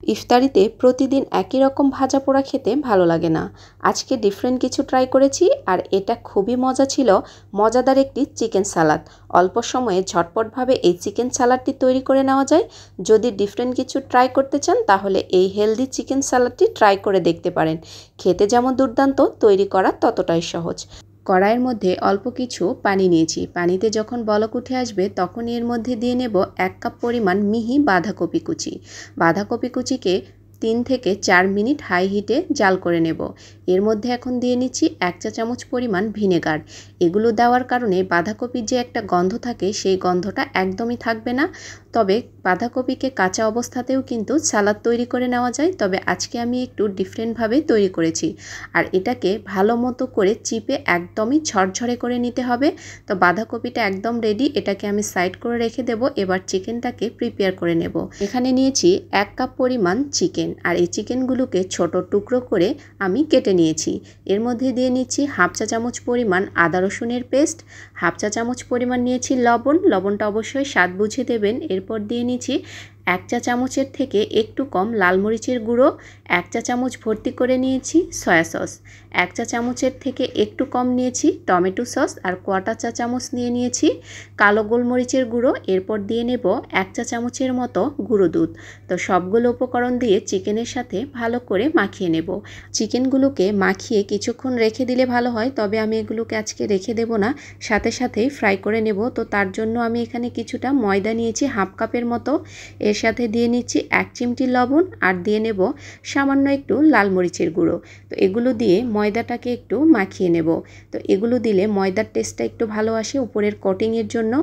ইফতারিতে প্রতিদিন একই রকম ভাজা পোড়া খেতে ভালো লাগে না। আজকে ডিফারেন্ট কিছু ট্রাই করেছি আর এটা খুবই মজা ছিল। মজাদার একটি চিকেন সালাদ। অল্প সময়ে ঝটপটভাবে এই চিকেন সালাদটি তৈরি করে নেওয়া যায়। যদি ডিফারেন্ট কিছু ট্রাই করতে চান তাহলে এই হেলদি চিকেন সালাদটি ট্রাই করে দেখতে পারেন। খেতে যেমন দুর্দান্ত, তৈরি করা ততটাই সহজ। কড়াইয়ের মধ্যে অল্প কিছু পানি নিয়েছি। পানিতে যখন বলক উঠে আসবে তখন এর মধ্যে দিয়ে নেব 1 কাপ পরিমাণ মিহি বাঁধাকপি কুচি। বাঁধাকপি কুচিকে 3 থেকে 4 মিনিট হাই হিটে জাল করে নেব। এর মধ্যে এখন দিয়ে নিচ্ছি 1 চা চামচ পরিমাণ ভিনেগার। এগুলো দেওয়ার কারণে বাঁধাকপির যে একটা গন্ধ থাকে সেই গন্ধটা একদমই থাকবে না। তবে বাঁধাকপিকে কাঁচা অবস্থাতেও কিন্তু সালাদ তৈরি করে নেওয়া যায়, তবে আজকে আমি একটু ডিফারেন্টভাবে তৈরি করেছি। আর এটাকে ভালো মতো করে চিপে একদমই ঝরঝরে করে নিতে হবে। তো বাঁধাকপিটা একদম রেডি, এটাকে আমি সাইড করে রেখে দেব। এবার চিকেনটাকে প্রিপেয়ার করে নেব। এখানে নিয়েছি 1 কাপ পরিমাণ চিকেন, আর এই চিকেনগুলোকে ছোট টুকরো করে আমি কেটে নিয়েছি। এর মধ্যে দিয়ে নিচ্ছি 1/2 চা চামচ পরিমাণ আদা রসুনের পেস্ট, 1/2 চা চামচ পরিমাণ নিয়েছি লবণ। লবণটা অবশ্যই স্বাদ বুঝে দেবেন। এরপর দিয়ে নিচ্ছি 1 চা চামচের থেকে একটু কম লাল মরিচের গুঁড়ো, 1 চা চামচ ভর্তি করে নিয়েছি সয়া সস, 1 চা চামচের থেকে একটু কম নিয়েছি টমেটো সস, আর 1/4 চা চামচ নিয়ে নিয়েছি কালো গোলমরিচের গুঁড়ো। এরপর দিয়ে নেব 1 চা চামচের মতো গুঁড়ো দুধ। তো সবগুলো উপকরণ দিয়ে চিকেনের সাথে ভালো করে মাখিয়ে নেব। চিকেনগুলোকে মাখিয়ে কিছুক্ষণ রেখে দিলে ভালো হয়, তবে আমি এগুলোকে আজকে রেখে দেব না, সাথে সাথেই ফ্রাই করে নেব। তো তার জন্য আমি এখানে কিছুটা ময়দা নিয়েছি 1/2 কাপের মতো। এর সাথে দিয়ে নিচ্ছি 1 চিমটি লবণ, আর দিয়ে নেব সামান্য একটু লাল মরিচের গুঁড়ো। তো এগুলো দিয়ে ময়দাটাকে একটু মাখিয়ে নেব। তো এগুলো দিলে ময়দার টেস্টটা একটু ভালো আসে উপরের কোটিংয়ের জন্য।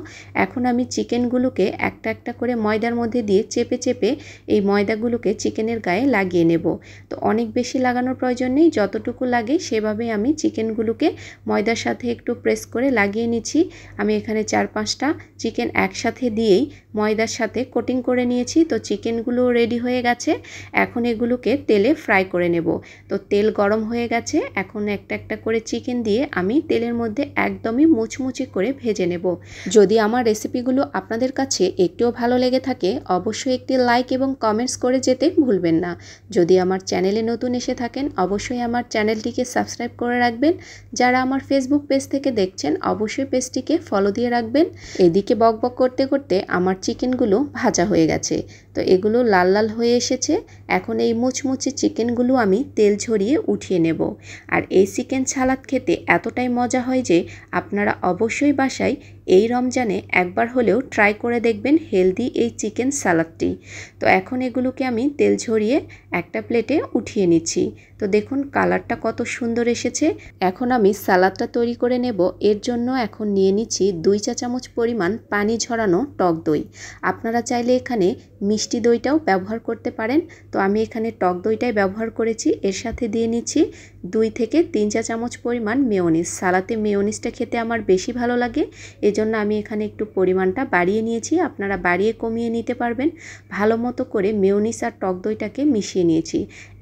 এখন আমি চিকেনগুলোকে একটা একটা করে ময়দার মধ্যে দিয়ে চেপে চেপে এই ময়দাগুলোকে চিকেনের গায়ে লাগিয়ে নেব। তো অনেক বেশি লাগানোর প্রয়োজন নেই, যতটুকু লাগে সেভাবে আমি চিকেনগুলোকে ময়দার সাথে একটু প্রেস করে লাগিয়ে নিচ্ছি। আমি এখানে 4-5টা চিকেন একসাথে দিয়েই ময়দার সাথে কোটিং করে নিয়েছি। তো চিকেনগুলো রেডি হয়ে গেছে। এখন এগুলোকে তেলে ফ্রাই করে নেব। তো তেল গরম হয়ে গেছে। এখন একটা একটা করে চিকেন দিয়ে আমি তেলের মধ্যে একদমই মুচমুচে করে ভেজে নেব। যদি আমার রেসিপিগুলো আপনাদের কাছে একটুও ভালো লেগে থাকে অবশ্যই একটি লাইক এবং কমেন্টস করে যেতে ভুলবেন না। যদি আমার চ্যানেলে নতুন এসে থাকেন অবশ্যই আমার চ্যানেলটিকে সাবস্ক্রাইব করে রাখবেন। যারা আমার ফেসবুক পেজ থেকে দেখছেন অবশ্যই পেজটিকে ফলো দিয়ে রাখবেন। এদিকে বকবক করতে করতে আমার চিকেনগুলো ভাজা হয়ে গেছে। তো এগুলো লাল লাল হয়ে এসেছে। এখন এই মুচমুচে চিকেনগুলো আমি তেল ঝরিয়ে উঠিয়ে নেব। আর এই চিকেন সালাদ খেতে এতটাই মজা হয় যে আপনারা অবশ্যই বাসায় এই রমজানে একবার হলেও ট্রাই করে দেখবেন হেলদি এই চিকেন সালাদটি। তো এখন এগুলোকে আমি তেল ঝরিয়ে একটা প্লেটে উঠিয়ে নিচ্ছি। তো দেখুন কালারটা কত সুন্দর এসেছে। এখন আমি সালাদটা তৈরি করে নেব। এর জন্য এখন নিয়ে নিচ্ছি 2 চা চামচ পরিমাণ পানি ঝরানো টক দই। আপনারা চাইলে এখানে মিষ্টি দইটাও ব্যবহার করতে পারেন। তো আমি এখানে টক দইটাই ব্যবহার করেছি। এর সাথে দিয়ে নিচ্ছি 2 থেকে 3 চা চামচ পরিমাণ মেয়োনিজ। সালাতে মেয়োনিজটা খেতে আমার বেশি ভালো লাগে, এজন্য আমি এখানে একটু পরিমাণটা বাড়িয়ে নিয়েছি। আপনারা বাড়িয়ে কমিয়ে নিতে পারবেন। ভালো মতো করে মেয়োনিজ আর টক দইটাকে মিশিয়ে নিয়েছি।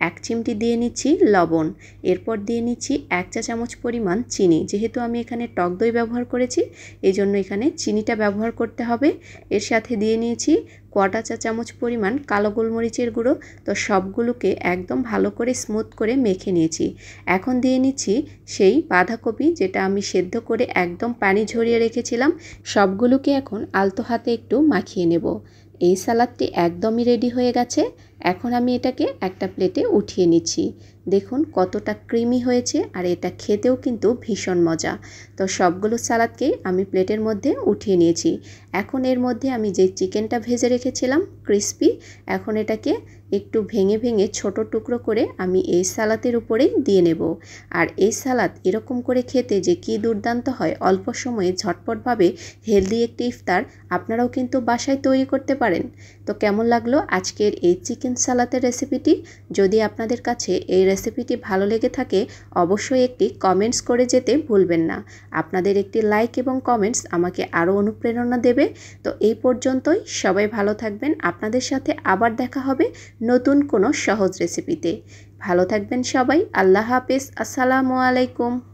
1 চিমটি দিয়ে নিচ্ছি লবণ। এরপর দিয়ে নিচ্ছি 1 চা চামচ পরিমাণ চিনি। যেহেতু আমি এখানে টক দই ব্যবহার করেছি এজন্য এখানে চিনিটা ব্যবহার করতে হবে। এর সাথে দিয়ে নিয়েছি 1/4 চা চামচ পরিমাণ কালো গোলমরিচের গুঁড়ো। তো সবগুলোকে একদম ভালো করে স্মুথ করে মেখে নিয়েছি। এখন দিয়ে নিচ্ছি সেই বাঁধাকপি যেটা আমি সেদ্ধ করে একদম পানি ঝরিয়ে রেখেছিলাম। সবগুলোকে এখন আলতো হাতে একটু মাখিয়ে নেব। এই সালাদটি একদমই রেডি হয়ে গেছে। এখন আমি এটাকে একটা প্লেটে উঠিয়ে নিচ্ছি। দেখুন কতটা ক্রিমি হয়েছে, আর এটা খেতেও কিন্তু ভীষণ মজা। তো সবগুলো সালাদকেই আমি প্লেটের মধ্যে উঠিয়ে নিয়েছি। এখন এর মধ্যে আমি যে চিকেনটা ভেজে রেখেছিলাম ক্রিস্পি, এখন এটাকে একটু ভেঙে ভেঙে ছোট টুকরো করে আমি এই সালাদের উপরেই দিয়ে নেব। আর এই সালাদ এরকম করে খেতে যে কি দুর্দান্ত হয়, অল্প সময়ে ঝটপটভাবে হেলদি একটি ইফতার আপনারাও কিন্তু বাসায় তৈরি করতে পারেন। তো কেমন লাগলো আজকের এই চিকেন সালাদের রেসিপিটি? যদি আপনাদের কাছে এই রেসিপিটি ভালো লেগে থাকে অবশ্যই একটি কমেন্টস করে যেতে ভুলবেন না। আপনাদের একটি লাইক এবং কমেন্টস আমাকে আরও অনুপ্রেরণা দেবে। তো এই পর্যন্তই, সবাই ভালো থাকবেন। আপনাদের সাথে আবার দেখা হবে নতুন কোনো সহজ রেসিপিতে। ভালো থাকবেন সবাই। আল্লাহ হাফেজ। আসসালামু আলাইকুম।